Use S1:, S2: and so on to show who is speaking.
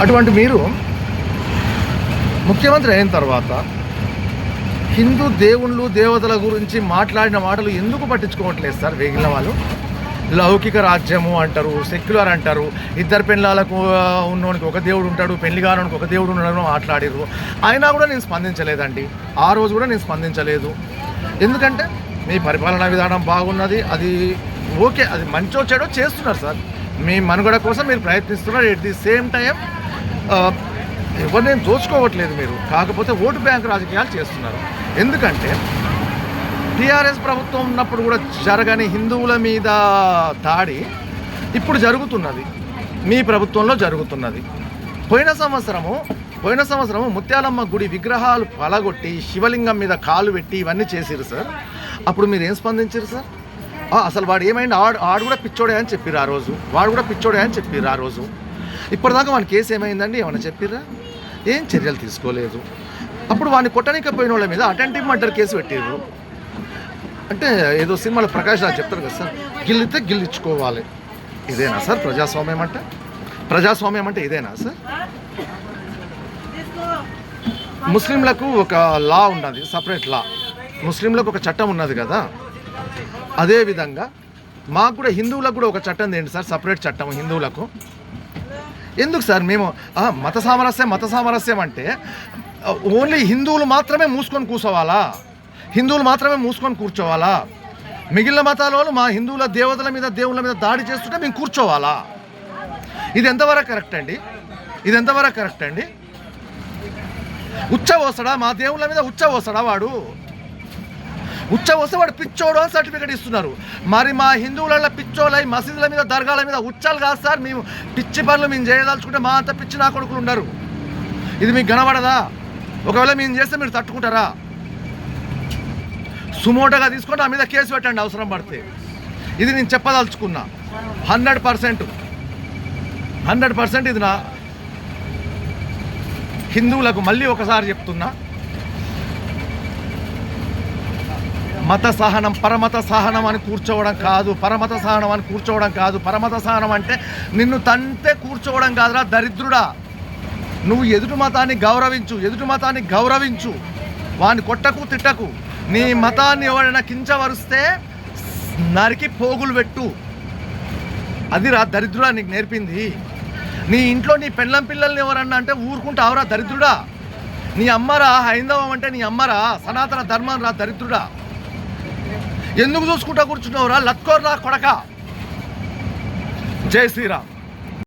S1: అటువంటి మీరు ముఖ్యమంత్రి అయిన తర్వాత హిందూ దేవుళ్ళు దేవతల గురించి మాట్లాడిన మాటలు ఎందుకు పట్టించుకోవట్లేదు సార్? వేగిన వాళ్ళు లౌకిక రాజ్యము అంటారు, సెక్యులర్ అంటారు, ఇద్దరు పెళ్ళాలకు ఉన్నోనికి ఒక దేవుడు ఉంటాడు, పెళ్లి కానోనికి ఒక దేవుడు ఉన్నాడు మాట్లాడిరు. అయినా కూడా నేను స్పందించలేదండి. ఆ రోజు కూడా నేను స్పందించలేదు. ఎందుకంటే మీ పరిపాలనా విధానం బాగున్నది, అది ఓకే, అది మంచో చెడో చేస్తున్నారు సార్. మీ మనుగడ కోసం మీరు ప్రయత్నిస్తున్నారు. ఎట్ ది సేమ్ టైం ఎవరినేం దోచుకోవట్లేదు మీరు. కాకపోతే ఓటు బ్యాంక్ రాజకీయాలు చేస్తున్నారు. ఎందుకంటే టీఆర్ఎస్ ప్రభుత్వం ఉన్నప్పుడు కూడా జరగని హిందువుల మీద దాడి ఇప్పుడు జరుగుతున్నది, మీ ప్రభుత్వంలో జరుగుతున్నది. పోయిన సంవత్సరము ముత్యాలమ్మ గుడి విగ్రహాలు పలగొట్టి శివలింగం మీద కాలు పెట్టి ఇవన్నీ చేసిరు సార్. అప్పుడు మీరు ఏం స్పందించారు సార్? అసలు వాడు ఏమైంది, ఆడు కూడా పిచ్చోడే అని చెప్పారు ఆ రోజు, వాడు కూడా పిచ్చోడే అని చెప్పారు ఆ రోజు. ఇప్పటిదాకా వాని కేసు ఏమైందండి? ఏమన్నా చెప్పిర్రా? ఏం చర్యలు తీసుకోలేదు. అప్పుడు వాడిని కొట్టనికపోయిన వాళ్ళ మీద అటెంటివ్ మర్డర్ కేసు పెట్టారు. అంటే ఏదో సినిమాలో ప్రకాష్ రాజ్ చెప్తారు కదా సార్, గిల్లితే గిల్లించుకోవాలి. ఇదేనా సార్ ప్రజాస్వామ్యం అంటే? ప్రజాస్వామ్యం అంటే ఇదేనా సార్? ముస్లింలకు ఒక లా ఉన్నది, సపరేట్ లా. ముస్లింలకు ఒక చట్టం ఉన్నది కదా, అదేవిధంగా మాకు కూడా హిందువులకు కూడా ఒక చట్టం ఏంటి సార్, సపరేట్ చట్టం హిందువులకు. ఎందుకు సార్ మేము మత సామరస్యం అంటే ఓన్లీ హిందువులు మాత్రమే మూసుకొని కూర్చోవాలా? హిందువులు మాత్రమే మూసుకొని కూర్చోవాలా? మిగిలిన మతాల వాళ్ళు మా హిందువుల దేవతల మీద దేవుళ్ళ మీద దాడి చేస్తుంటే మేము కూర్చోవాలా? ఇది ఎంతవరకు కరెక్ట్ అండి? ఇది ఎంతవరకు కరెక్ట్ అండి? ఉచ్చబోస్తాడా? మా దేవుళ్ళ మీద ఉచ్చబోస్తాడా? వాడు ఉచ్చబోస్తే వాడు పిచ్చోడు అని సర్టిఫికేట్ ఇస్తున్నారు. మరి మా హిందువుల పిచ్చోళ్ళ మసీదుల మీద దర్గాల మీద ఉచ్చాలు కాదు సార్. మేము పిచ్చి పనులు మేము చేయదలుచుకుంటే మా అంత పిచ్చి నా కొడుకులు ఉండరు. ఇది మీకు కనబడదా? ఒకవేళ మేము చేస్తే మీరు తట్టుకుంటారా? సుమోటోగా తీసుకొని నా మీద కేసు పెట్టండి అవసరం పడితే. ఇది నేను చెప్పదలుచుకున్నా. 100% ఇది నా హిందువులకు మళ్ళీ ఒకసారి చెప్తున్నా, మత సహనం పరమత సహనం అని కూర్చోవడం కాదు, పరమత సహనం అని కూర్చోవడం కాదు. పరమత సహనం అంటే నిన్ను తంతే కూర్చోవడం కాదురా దరిద్రుడా. నువ్వు ఎదుటి మతాన్ని గౌరవించు, వాడిని కొట్టకు తిట్టకు. నీ మతాన్ని ఎవరైనా కించవరుస్తే నరికి పోగులు పెట్టు. అది రా దరిద్రుడా నీకు నేర్పింది. నీ ఇంట్లో నీ పెళ్ళం పిల్లల్ని ఎవరన్నా అంటే ఊరుకుంటావురా దరిద్రుడా. నీ అమ్మరా హైందవం అంటే నీ అమ్మరా, సనాతన ధర్మం రా దరిద్రుడా. ఎందుకు చూసుకుంటా కూర్చున్నావురా లక్కోర్రా కొడక. జై శ్రీరామ్.